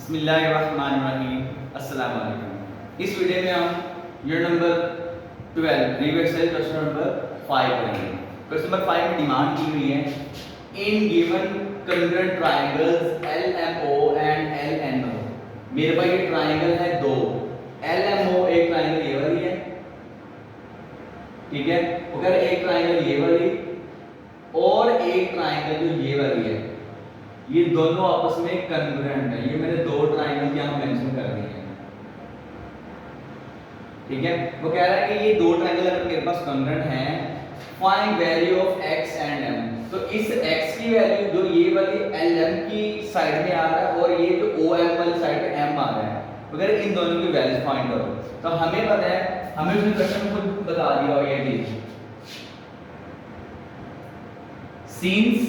बिस्मिल्लाहिर्रहमानिर्रहीम। अस्सलाम वालेकुम। इस वीडियो में हम unit number 12 review exercise question number 5 करेंगे। क्वेश्चन नंबर 5 में डिमांड की हुई है in given congruent triangles LMO and LNO। मेरे पास ये ट्रायंगल है दो, LMO एक ट्रायंगल ये वाली है, ठीक है, अगर एक ट्रायंगल ये वाली और एक ट्रायंगल जो ये वाली है, ये दोनों आपस में कॉन्ग्रुएंट है। ये मैंने दो ट्रायंगल यहां मेंशन कर दिए हैं, ठीक है। वो कह रहा है कि ये दो ट्रायंगल अगर मेरे पास कॉन्ग्रुएंट हैं, find value of x and m। तो इस x की वैल्यू जो ये वाली LM की साइड में आ रहा है और ये जो OM वाली साइड पे m आ रहा है, अगर इन दोनों की वैल्यूज फाइंड करो। तो हमें पता है, हमें उसने क्वेश्चन में खुद बता दिया हो ये चीज, since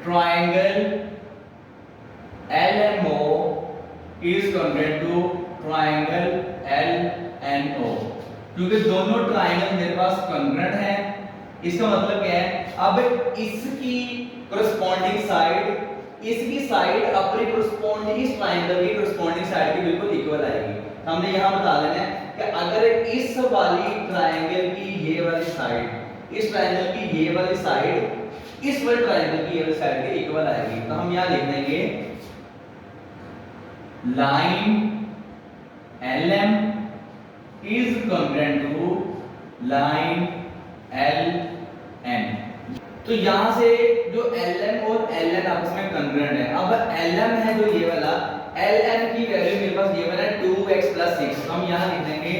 triangle LMO is congruent to triangle LNO। क्योंकि दोनों ट्रायंगल मेरे पास कॉन्ग्रुएंट हैं, इसका मतलब क्या है, अब इसकी कोरिस्पोंडिंग साइड अपनी कोरिस्पोंडिंग इस ट्रायंगल की कोरिस्पोंडिंग साइड के बिल्कुल इक्वल आएगी। तो हमने यहां बता देना है कि अगर इस वाली ट्रायंगल की ये वाली साइड, इस ट्रायंगल की ये वाली साइड इस वाले ट्रायंगल की ये वाली साइड के इक्वल आएगी, तो हम यहां लिख देंगे line LM is congruent to line LN। तो यहां से जो LM और LN आपस में कॉन्ग्रुएंट है, अब LM है जो ये वाला, LN की वैल्यू मेरे पास ये वाला 2x + 6, तो हम यहां लिख देंगे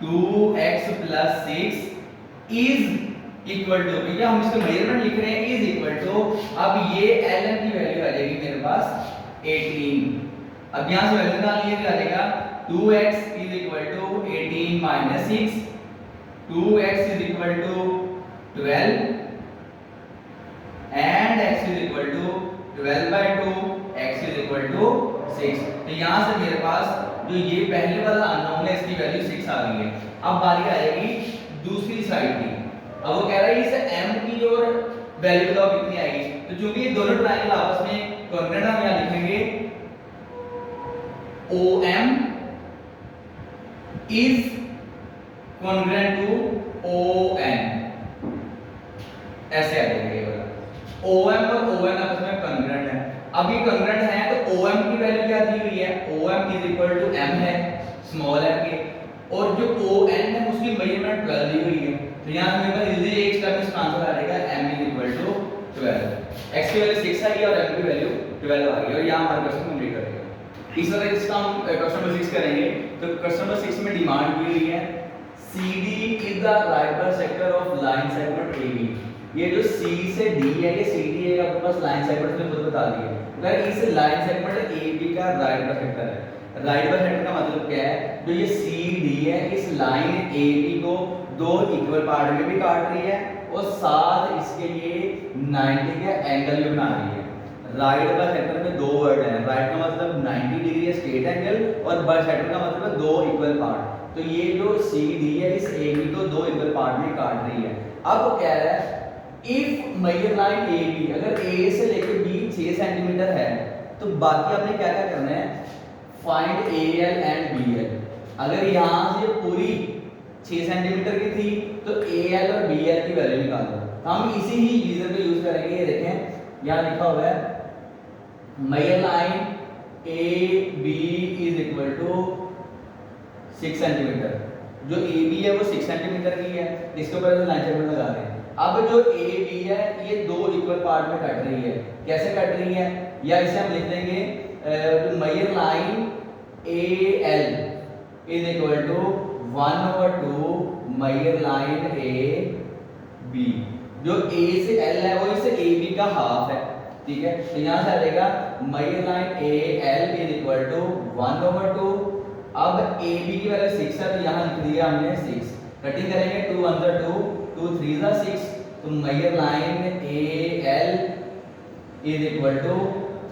2x + 6 इज इक्वल टू, क्योंकि हम इसका मेजरमेंट लिख रहे हैं, इज इक्वल टू, अब ये LM की वैल्यू आ जाएगी मेरे पास 18। अब यहां से वैल्यू निकाल लिया जाएगा 2x = 18 - 6, 2x = 12 and x = 12/2, x = 6। तो यहां से मेरे पास जो ये पहले वाला अननोन है इसकी वैल्यू 6 आ गई है। अब बारी आएगी दूसरी साइड की। अब वो कह रहा है इस m की और वैल्यू बताओ कितनी आएगी। तो चूंकि ये दोनों ट्रायंगल आपस में कॉन्ग्रुएंट है, हम यहां लिखेंगे OM is congruent to ON, ऐसे आ जाएगा ये वाला। OM और ON आपस में कॉन्ग्रुएंट है। अब ये कॉन्ग्रुएंट है तो OM की वैल्यू क्या दी हुई है, OM = m है, स्मॉल m के, और जो ON है उसकी मेजरमेंट 12 दी हुई है। तो यहां मेरे पास इजीली एक स्टेप में इसका आंसर आ जाएगा m = 12। x की वैल्यू 6 आई और m की वैल्यू 12 आ गई, और यहां हमारा क्वेश्चन कंप्लीट कर देगा। इस तरह इसका हम क्वेश्चन नंबर 6 करेंगे। तो क्वेश्चन नंबर 6 में डिमांड की हुई है CD is the right bisector of line segment AB। ये जो C से D है, ये CD है, आपके पास लाइन सेगमेंट में खुद बता दिया। अगर इस लाइन सेगमेंट AB का राइट बाइसेक्टर है, राइट बाइसेक्टर का मतलब क्या है, जो ये CD है इस लाइन AB को दो इक्वल पार्ट में भी काट रही है और साथ इसके लिए 90 का एंगल भी बना रही है। राइट बाइसेक्टर में दो वर्ड हैं, राइट का मतलब 90 डिग्री है स्ट्रेट एंगल, और बाइसेक्टर का मतलब है दो इक्वल पार्ट। तो ये जो CD है इस AB को दो इक्वल पार्ट में काट रही है। अब वो कह रहा है इफ मेजर लाइन AB, अगर A से लेकर B 6 सेंटीमीटर है, तो बाकी आपने क्या क्या करना है, फाइंड AL एंड BL। अगर यहां से पूरी 6 सेंटीमीटर की थी तो AL और BL की वैल्यू निकालो। हम इसी ही रीजन को यूज करेंगे। ये देखें यहां लिखा हुआ है मेजर लाइन AB = 6 सेंटीमीटर। जो AB है वो 6 सेंटीमीटर की है, इसके ऊपर लाइन सेगमेंट लगा रहे हैं। अब जो AB है ये दो इक्वल पार्ट में कट रही है। कैसे कट रही है, या इसे हम लिख देंगे major line AL = 1/2 major line AB। जो A से L है वो इस AB का हाफ है, ठीक है। तो यहां से आ जाएगा मेजर लाइन AL = 1/2। अब AB की वैल्यू 6 है, तो यहां लिख दिया हमने 6। कटिंग करेंगे 2 1 2, 2 3 6, तो मेजर लाइन AL =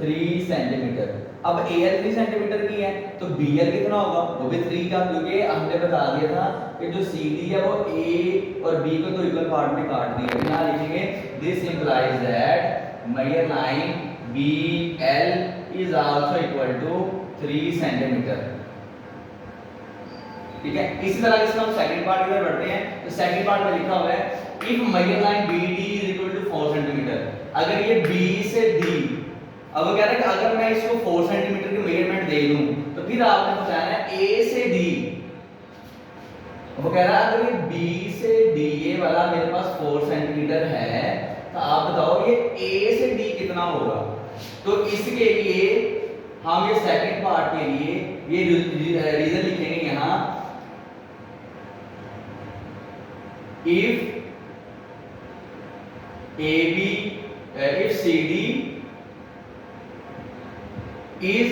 3 सेंटीमीटर। अब AL 3 सेंटीमीटर की है तो BL कितना होगा, वो भी 3 का, क्योंकि हमने बता दिया था कि जो CD है वो A और B को दो इक्वल पार्ट में काट रही है। यहां लिखेंगे this implies that major line BL is also equal to 3 centimetre. ठीक है, इसी तरह इसमें हम सेकंड पार्ट की तरफ बढ़ते हैं। तो सेकंड पार्ट में लिखा हुआ है if major line BD is equal to 4 centimetre. अगर ये B से D, अब वो कह रहा है कि अगर मैं इसको 4 सेंटीमीटर की मेजरमेंट दे दूं तो फिर आपने बताना है A से D। वो कह रहा है अगर ये B से D ये वाला मेरे पास 4 सेंटीमीटर है तो आप बताओ ये A से D कितना होगा। तो इसके लिए हम ये सेकंड पार्ट के लिए ये रीजन लिखेंगे यहां if CD is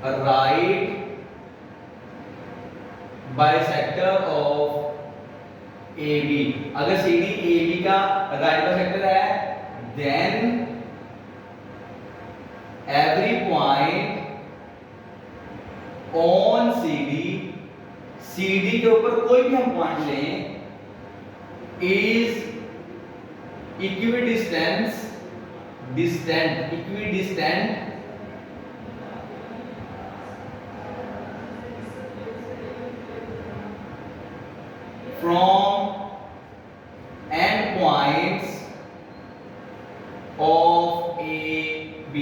a right bisector of AB, अगर CD AB का राइट बाइसेक्टर है then every point on CD के ऊपर कोई भी हम पॉइंट लें is equidistant from end points of AB।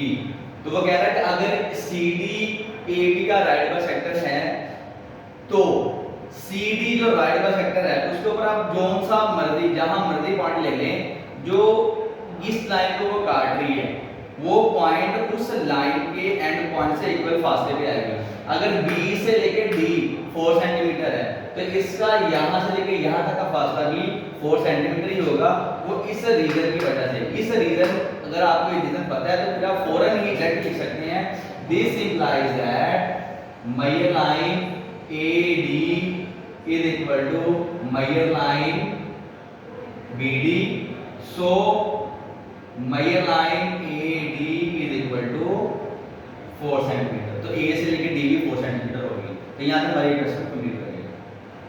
तो वो कह रहा है कि अगर CD AB का राइट बाइसेक्टर है तो CD जो राइट बाइसेक्टर है उसके ऊपर आप जोन सा मर्जी जहां मर्जी पॉइंट ले लें, जो इस लाइन को वो काट रही है वो पॉइंट उस लाइन के एंड पॉइंट से इक्वल फासले पे आएगा। अगर B से लेके D 4 सेंटीमीटर है तो इसका यहां से लेके यहां तक का फासला भी 4 सेंटीमीटर ही होगा। वो इस रीजन की वजह से, इस रीजन अगर आपको ये रीजन पता है तो फिर आप फौरन ही डायरेक्ट लिख सकते हैं this implies that major line AD is equal to measure line BD, so measure line AD is equal to 4 centimetre. तो A से लेके D भी 4 सेंटीमीटर होगी। तो यहाँ से हमारी क्वेश्चन